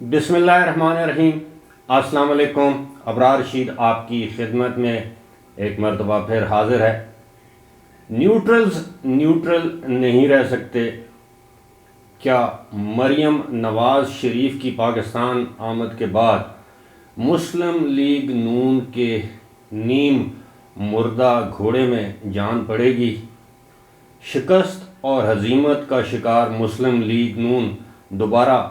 بسم اللہ الرحمن الرحیم۔ السلام علیکم۔ ابرار رشید آپ کی خدمت میں ایک مرتبہ پھر حاضر ہے۔ نیوٹرلز نیوٹرل نہیں رہ سکتے۔ کیا مریم نواز شریف کی پاکستان آمد کے بعد مسلم لیگ نون کے نیم مردہ گھوڑے میں جان پڑے گی؟ شکست اور ہزیمت کا شکار مسلم لیگ نون دوبارہ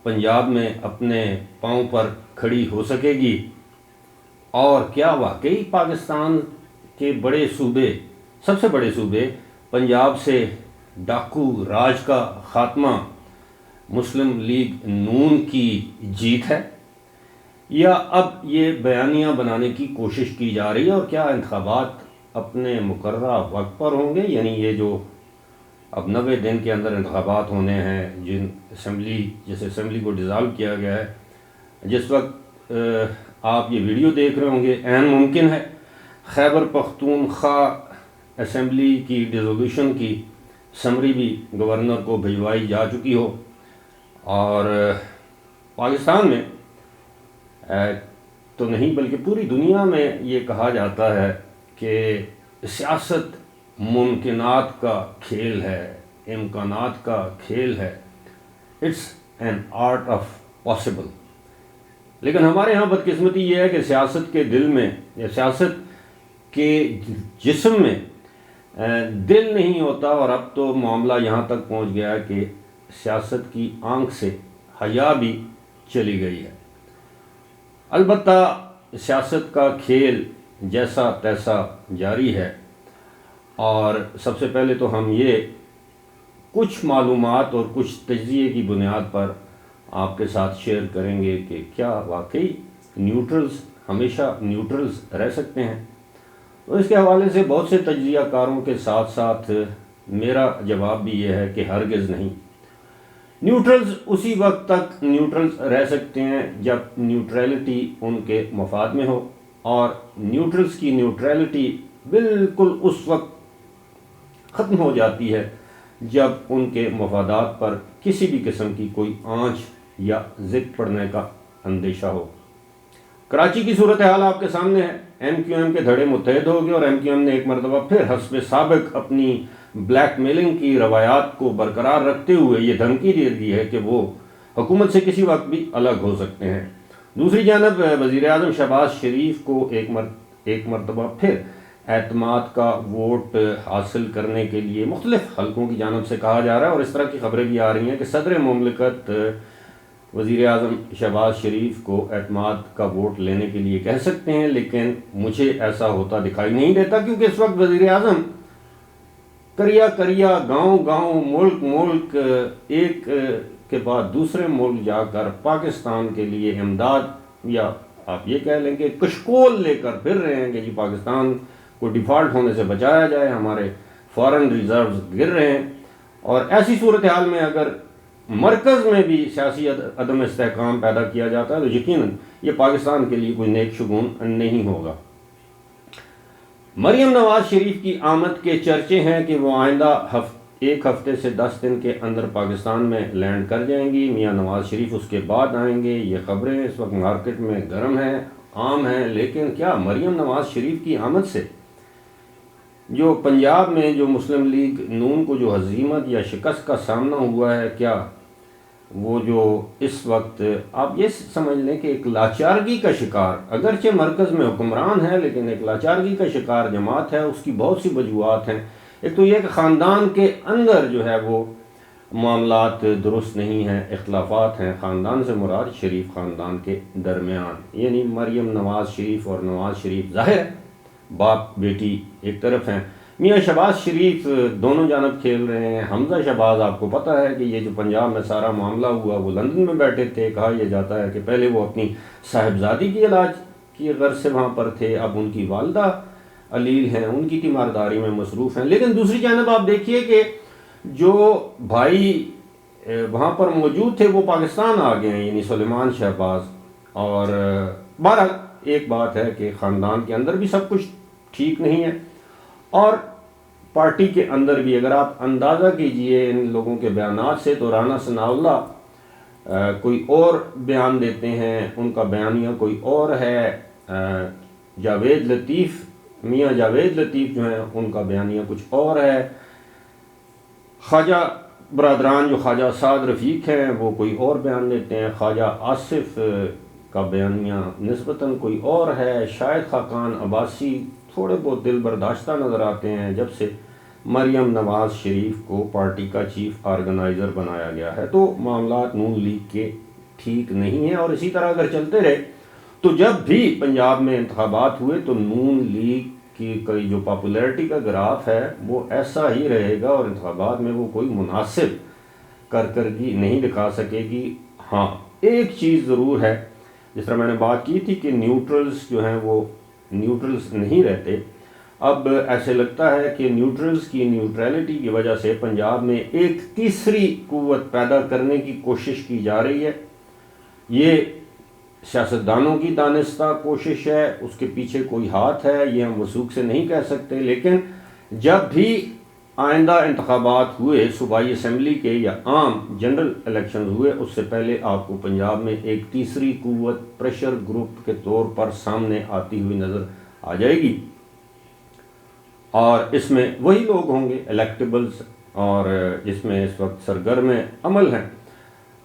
پنجاب میں اپنے پاؤں پر کھڑی ہو سکے گی؟ اور کیا واقعی پاکستان کے بڑے صوبے، سب سے بڑے صوبے پنجاب سے ڈاکو راج کا خاتمہ مسلم لیگ نون کی جیت ہے، یا اب یہ بیانیہ بنانے کی کوشش کی جا رہی ہے؟ اور کیا انتخابات اپنے مقررہ وقت پر ہوں گے؟ یعنی یہ جو اب 90 دن کے اندر انتخابات ہونے ہیں، جس اسمبلی کو ڈیزالو کیا گیا ہے، جس وقت آپ یہ ویڈیو دیکھ رہے ہوں گے عین ممکن ہے خیبر پختونخوا اسمبلی کی ڈیزولوشن کی سمری بھی گورنر کو بھجوائی جا چکی ہو۔ اور پاکستان میں تو نہیں بلکہ پوری دنیا میں یہ کہا جاتا ہے کہ سیاست ممکنات کا کھیل ہے، امکانات کا کھیل ہے، it's an art of possible. لیکن ہمارے ہاں بدقسمتی یہ ہے کہ سیاست کے دل میں یا سیاست کے جسم میں دل نہیں ہوتا، اور اب تو معاملہ یہاں تک پہنچ گیا ہے کہ سیاست کی آنکھ سے حیا بھی چلی گئی ہے۔ البتہ سیاست کا کھیل جیسا تیسا جاری ہے، اور سب سے پہلے تو ہم یہ کچھ معلومات اور کچھ تجزیے کی بنیاد پر آپ کے ساتھ شیئر کریں گے کہ کیا واقعی نیوٹرلز ہمیشہ نیوٹرلز رہ سکتے ہیں؟ تو اس کے حوالے سے بہت سے تجزیہ کاروں کے ساتھ ساتھ میرا جواب بھی یہ ہے کہ ہرگز نہیں۔ نیوٹرلز اسی وقت تک نیوٹرلز رہ سکتے ہیں جب نیوٹریلٹی ان کے مفاد میں ہو، اور نیوٹرلز کی نیوٹریلٹی بالکل اس وقت ختم ہو جاتی ہے جب ان کے مفادات پر کسی بھی قسم کی کوئی آنچ یا ضد پڑنے کا اندیشہ ہو۔ کراچی کی صورتحال آپ کے سامنے ہے۔ ایم کیو ایم کے دھڑے متحد ہو گئے، اور ایم کیو ایم نے ایک مرتبہ پھر حسب سابق اپنی بلیک میلنگ کی روایات کو برقرار رکھتے ہوئے یہ دھمکی دے دی ہے کہ وہ حکومت سے کسی وقت بھی الگ ہو سکتے ہیں۔ دوسری جانب وزیر اعظم شہباز شریف کو ایک مرتبہ پھر اعتماد کا ووٹ حاصل کرنے کے لیے مختلف حلقوں کی جانب سے کہا جا رہا ہے، اور اس طرح کی خبریں بھی آ رہی ہیں کہ صدر مملکت وزیر اعظم شہباز شریف کو اعتماد کا ووٹ لینے کے لیے کہہ سکتے ہیں، لیکن مجھے ایسا ہوتا دکھائی نہیں دیتا، کیونکہ اس وقت وزیر اعظم کریا گاؤں گاؤں ملک ایک کے بعد دوسرے ملک جا کر پاکستان کے لیے امداد، یا آپ یہ کہہ لیں کہ کشکول لے کر پھر رہے ہیں کہ جی پاکستان کو ڈیفالٹ ہونے سے بچایا جائے، ہمارے فارن ریزروز گر رہے ہیں۔ اور ایسی صورتحال میں اگر مرکز میں بھی سیاسی عدم استحکام پیدا کیا جاتا ہے تو یقیناً یہ پاکستان کے لیے کوئی نیک شگون نہیں ہوگا۔ مریم نواز شریف کی آمد کے چرچے ہیں کہ وہ آئندہ ایک ہفتے سے 10 دن کے اندر پاکستان میں لینڈ کر جائیں گی۔ میاں نواز شریف اس کے بعد آئیں گے۔ یہ خبریں اس وقت مارکیٹ میں گرم ہیں، عام ہیں، لیکن کیا مریم نواز شریف کی آمد سے جو پنجاب میں جو مسلم لیگ نون کو جو ہزیمت یا شکست کا سامنا ہوا ہے، کیا وہ جو اس وقت آپ یہ سمجھ لیں کہ ایک لاچارگی کا شکار، اگرچہ مرکز میں حکمران ہے لیکن ایک لاچارگی کا شکار جماعت ہے، اس کی بہت سی وجوہات ہیں۔ ایک تو یہ کہ خاندان کے اندر جو ہے وہ معاملات درست نہیں ہیں، اختلافات ہیں۔ خاندان سے مراد شریف خاندان کے درمیان، یعنی مریم نواز شریف اور نواز شریف ظاہر ہے باپ بیٹی ایک طرف ہیں، میاں شہباز شریف دونوں جانب کھیل رہے ہیں۔ حمزہ شہباز آپ کو پتہ ہے کہ یہ جو پنجاب میں سارا معاملہ ہوا وہ لندن میں بیٹھے تھے، کہا یہ جاتا ہے کہ پہلے وہ اپنی صاحبزادی کی علاج کی غرض سے وہاں پر تھے، اب ان کی والدہ علیل ہیں، ان کی تیمارداری میں مصروف ہیں۔ لیکن دوسری جانب آپ دیکھیے کہ جو بھائی وہاں پر موجود تھے وہ پاکستان آ گئے ہیں، یعنی سلیمان شہباز۔ اور بہرحال ایک بات ہے کہ خاندان کے اندر بھی سب کچھ ٹھیک نہیں ہے، اور پارٹی کے اندر بھی اگر آپ اندازہ کیجئے ان لوگوں کے بیانات سے تو رانا ثناء اللہ کوئی اور بیان دیتے ہیں، ان کا بیانیہ کوئی اور ہے۔ جاوید لطیف، میاں جاوید لطیف جو ہیں ان کا بیانیہ کچھ اور ہے۔ خواجہ برادران جو خواجہ سعد رفیق ہیں وہ کوئی اور بیان دیتے ہیں۔ خواجہ آصف کا بیانیہ نسبتاً کوئی اور ہے۔ شاہد خاقان عباسی تھوڑے بہت دل برداشتہ نظر آتے ہیں جب سے مریم نواز شریف کو پارٹی کا چیف آرگنائزر بنایا گیا ہے، تو معاملات نون لیگ کے ٹھیک نہیں ہیں، اور اسی طرح اگر چلتے رہے تو جب بھی پنجاب میں انتخابات ہوئے تو نون لیگ کی جو پاپولیرٹی کا گراف ہے وہ ایسا ہی رہے گا، اور انتخابات میں وہ کوئی مناسب کارکردگی نہیں دکھا سکے گی۔ ہاں ایک چیز ضرور ہے، جس طرح میں نے بات کی تھی کہ نیوٹرلز جو ہیں وہ نیوٹرلز نہیں رہتے، اب ایسے لگتا ہے کہ نیوٹرلز کی نیوٹریلٹی کی وجہ سے پنجاب میں ایک تیسری قوت پیدا کرنے کی کوشش کی جا رہی ہے۔ یہ سیاستدانوں کی دانستہ کوشش ہے، اس کے پیچھے کوئی ہاتھ ہے یہ ہم وثوق سے نہیں کہہ سکتے، لیکن جب بھی آئندہ انتخابات ہوئے صوبائی اسمبلی کے یا عام جنرل الیکشن ہوئے، اس سے پہلے آپ کو پنجاب میں ایک تیسری قوت پریشر گروپ کے طور پر سامنے آتی ہوئی نظر آ جائے گی، اور اس میں وہی لوگ ہوں گے الیکٹیبلز، اور جس میں اس وقت سرگرم عمل ہیں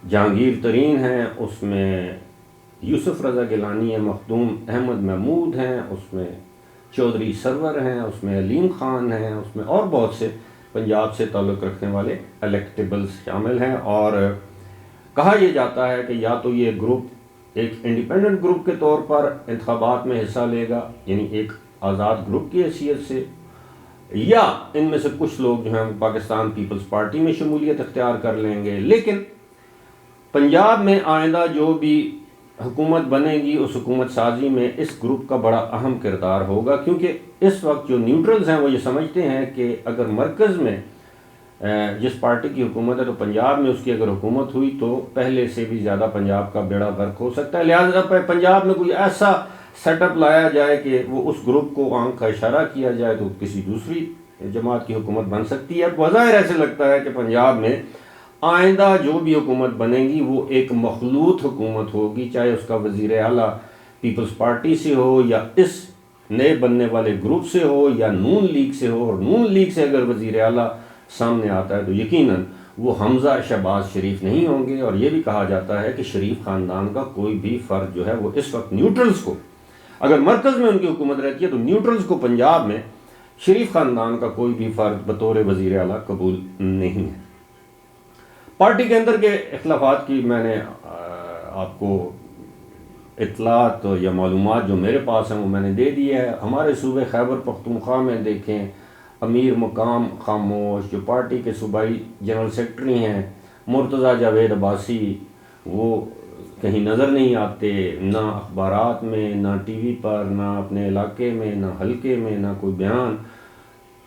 جہانگیر ترین ہیں، اس میں یوسف رضا گیلانی ہیں، مخدوم احمد محمود ہیں، اس میں چودھری سرور ہیں، اس میں علیم خان ہیں، اس میں اور بہت سے پنجاب سے تعلق رکھنے والے الیکٹیبلز شامل ہیں، اور کہا یہ جاتا ہے کہ یا تو یہ گروپ ایک انڈیپینڈنٹ گروپ کے طور پر انتخابات میں حصہ لے گا، یعنی ایک آزاد گروپ کی حیثیت سے، یا ان میں سے کچھ لوگ جو ہیں پاکستان پیپلز پارٹی میں شمولیت اختیار کر لیں گے۔ لیکن پنجاب میں آئندہ جو بھی حکومت بنے گی اس حکومت سازی میں اس گروپ کا بڑا اہم کردار ہوگا، کیونکہ اس وقت جو نیوٹرلز ہیں وہ یہ سمجھتے ہیں کہ اگر مرکز میں جس پارٹی کی حکومت ہے تو پنجاب میں اس کی اگر حکومت ہوئی تو پہلے سے بھی زیادہ پنجاب کا بیڑا غرق ہو سکتا ہے، لہٰذا پنجاب میں کوئی ایسا سیٹ اپ لایا جائے کہ وہ اس گروپ کو آنکھ کا اشارہ کیا جائے تو کسی دوسری جماعت کی حکومت بن سکتی ہے۔ بظاہر ایسے لگتا ہے کہ پنجاب میں آئندہ جو بھی حکومت بنے گی وہ ایک مخلوط حکومت ہوگی، چاہے اس کا وزیر اعلیٰ پیپلز پارٹی سے ہو یا اس نئے بننے والے گروپ سے ہو یا نون لیگ سے ہو، اور نون لیگ سے اگر وزیر اعلیٰ سامنے آتا ہے تو یقیناً وہ حمزہ شہباز شریف نہیں ہوں گے، اور یہ بھی کہا جاتا ہے کہ شریف خاندان کا کوئی بھی فرد جو ہے وہ اس وقت نیوٹرلز کو، اگر مرکز میں ان کی حکومت رہتی ہے تو نیوٹرلز کو پنجاب میں شریف خاندان کا کوئی بھی فرد بطور وزیر اعلیٰ قبول نہیں ہے۔ پارٹی کے اندر کے اختلافات کی میں نے آپ کو اطلاعات یا معلومات جو میرے پاس ہیں وہ میں نے دے دی ہے۔ ہمارے صوبے خیبر پختونخوا میں دیکھیں، امیر مقام خاموش جو پارٹی کے صوبائی جنرل سیکرٹری ہیں مرتضیٰ جاوید عباسی، وہ کہیں نظر نہیں آتے، نہ اخبارات میں، نہ ٹی وی پر، نہ اپنے علاقے میں، نہ حلقے میں، نہ کوئی بیان،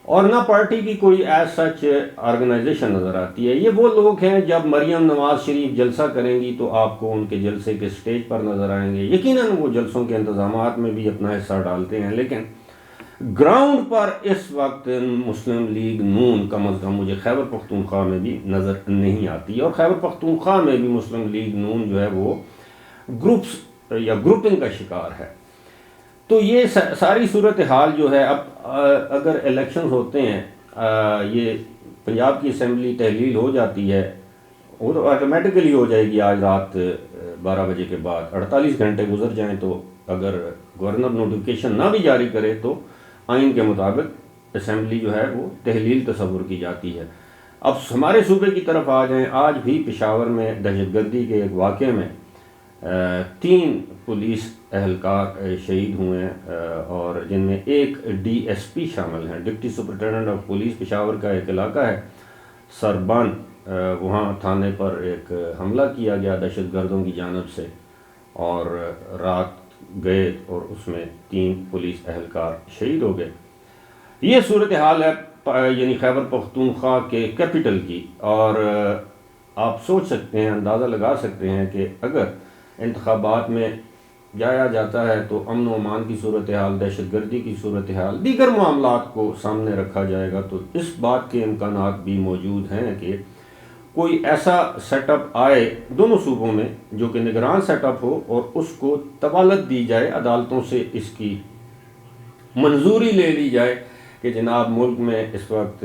اور نہ پارٹی کی کوئی ایز سچ آرگنائزیشن نظر آتی ہے۔ یہ وہ لوگ ہیں جب مریم نواز شریف جلسہ کریں گی تو آپ کو ان کے جلسے کے سٹیج پر نظر آئیں گے، یقیناً وہ جلسوں کے انتظامات میں بھی اپنا حصہ ڈالتے ہیں، لیکن گراؤنڈ پر اس وقت مسلم لیگ نون کم از کم مجھے خیبر پختونخوا میں بھی نظر نہیں آتی، اور خیبر پختونخوا میں بھی مسلم لیگ نون جو ہے وہ گروپس یا گروپنگ کا شکار ہے۔ تو یہ ساری صورتحال جو ہے، اب اگر الیکشنز ہوتے ہیں، یہ پنجاب کی اسمبلی تحلیل ہو جاتی ہے، وہ تو آٹومیٹکلی ہو جائے گی آج رات 12 بجے کے بعد، 48 گھنٹے گزر جائیں تو اگر گورنر نوٹیفیکیشن نہ بھی جاری کرے تو آئین کے مطابق اسمبلی جو ہے وہ تحلیل تصور کی جاتی ہے۔ اب ہمارے صوبے کی طرف آ جائیں، آج بھی پشاور میں دہشت گردی کے ایک واقعے میں 3 پولیس اہلکار شہید ہوئے ہیں، اور جن میں ایک ڈی ایس پی شامل ہیں، deputy superintendent of police Peshawar کا ایک علاقہ ہے سربان، وہاں تھانے پر ایک حملہ کیا گیا دہشت گردوں کی جانب سے، اور رات گئے اور اس میں 3 پولیس اہلکار شہید ہو گئے۔ یہ صورتحال ہے یعنی خیبر پختونخوا کے کیپٹل کی، اور آپ سوچ سکتے ہیں، اندازہ لگا سکتے ہیں کہ اگر انتخابات میں جایا جاتا ہے تو امن و امان کی صورتحال، دہشت گردی کی صورتحال، دیگر معاملات کو سامنے رکھا جائے گا تو اس بات کے امکانات بھی موجود ہیں کہ کوئی ایسا سیٹ اپ آئے دونوں صوبوں میں جو کہ نگران سیٹ اپ ہو، اور اس کو طوالت دی جائے، عدالتوں سے اس کی منظوری لے لی جائے کہ جناب ملک میں اس وقت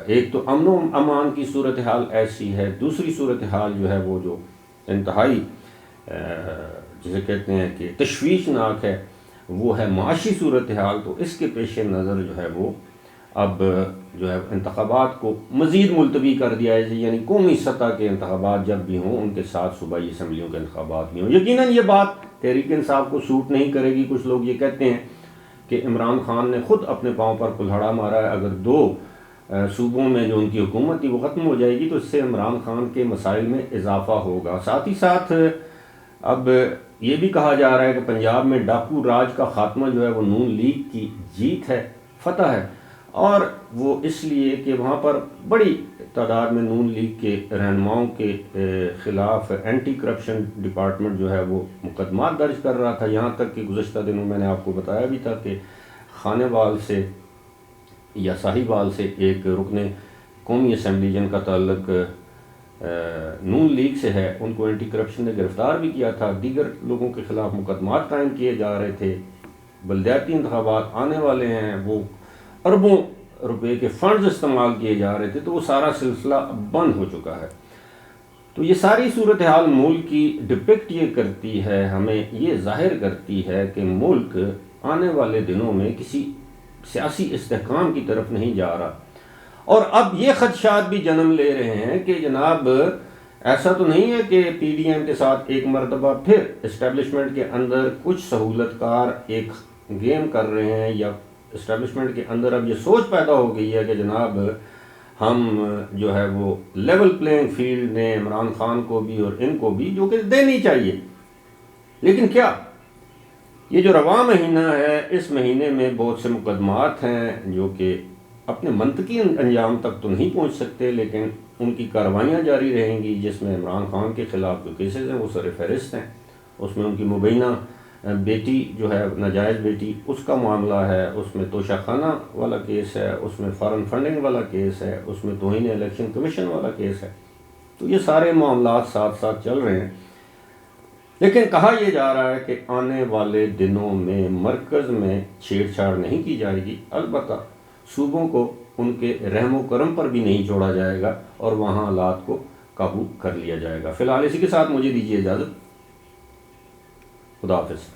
ایک تو امن و امان کی صورتحال ایسی ہے، دوسری صورتحال جو ہے وہ جو انتہائی جسے کہتے ہیں کہ تشویشناک ہے، وہ ہے معاشی صورتحال۔ تو اس کے پیش نظر جو ہے وہ اب جو ہے انتخابات کو مزید ملتوی کر دیا ہے، یعنی قومی سطح کے انتخابات جب بھی ہوں ان کے ساتھ صوبائی اسمبلیوں کے انتخابات بھی ہوں۔ یقیناً یہ بات تحریک انصاف کو سوٹ نہیں کرے گی۔ کچھ لوگ یہ کہتے ہیں کہ عمران خان نے خود اپنے پاؤں پر کلہڑا مارا ہے، اگر 2 صوبوں میں جو ان کی حکومت تھی وہ ختم ہو جائے گی تو اس سے عمران خان کے مسائل میں اضافہ ہوگا۔ ساتھ ہی ساتھ اب یہ بھی کہا جا رہا ہے کہ پنجاب میں ڈاکو راج کا خاتمہ جو ہے وہ نون لیگ کی جیت ہے، فتح ہے، اور وہ اس لیے کہ وہاں پر بڑی تعداد میں نون لیگ کے رہنماؤں کے خلاف اینٹی کرپشن ڈپارٹمنٹ جو ہے وہ مقدمات درج کر رہا تھا، یہاں تک کہ گزشتہ دنوں میں نے آپ کو بتایا بھی تھا کہ خانے وال سے یا ساہیوال سے ایک رکن قومی اسمبلی جن کا تعلق نون لیگ سے ہے، ان کو اینٹی کرپشن نے گرفتار بھی کیا تھا، دیگر لوگوں کے خلاف مقدمات قائم کیے جا رہے تھے۔ بلدیاتی انتخابات آنے والے ہیں، وہ اربوں روپے کے فنڈز استعمال کیے جا رہے تھے، تو وہ سارا سلسلہ بند ہو چکا ہے۔ تو یہ ساری صورتحال ملک کی ڈپکٹ یہ کرتی ہے، ہمیں یہ ظاہر کرتی ہے کہ ملک آنے والے دنوں میں کسی سیاسی استحکام کی طرف نہیں جا رہا، اور اب یہ خدشات بھی جنم لے رہے ہیں کہ جناب ایسا تو نہیں ہے کہ پی ڈی ایم کے ساتھ ایک مرتبہ پھر اسٹیبلشمنٹ کے اندر کچھ سہولت کار ایک گیم کر رہے ہیں، یا اسٹیبلشمنٹ کے اندر اب یہ سوچ پیدا ہو گئی ہے کہ جناب ہم جو ہے وہ لیول پلینگ فیلڈ نے عمران خان کو بھی اور ان کو بھی، جو کہ دینی چاہیے۔ لیکن کیا یہ جو رواں مہینہ ہے، اس مہینے میں بہت سے مقدمات ہیں جو کہ اپنے منطقی انجام تک تو نہیں پہنچ سکتے، لیکن ان کی کاروائیاں جاری رہیں گی، جس میں عمران خان کے خلاف جو کیسز ہیں وہ سر فہرست ہیں۔ اس میں ان کی مبینہ بیٹی جو ہے ناجائز بیٹی، اس کا معاملہ ہے، اس میں توشہ خانہ والا کیس ہے، اس میں فارن فنڈنگ والا کیس ہے، اس میں توہین الیکشن کمیشن والا کیس ہے۔ تو یہ سارے معاملات ساتھ ساتھ چل رہے ہیں، لیکن کہا یہ جا رہا ہے کہ آنے والے دنوں میں مرکز میں چھیڑ چھاڑ نہیں کی جائے گی، البتہ صوبوں کو ان کے رحم و کرم پر بھی نہیں چھوڑا جائے گا، اور وہاں حالات کو قابو کر لیا جائے گا۔ فی الحال اسی کے ساتھ مجھے دیجیے اجازت، خدا حافظ۔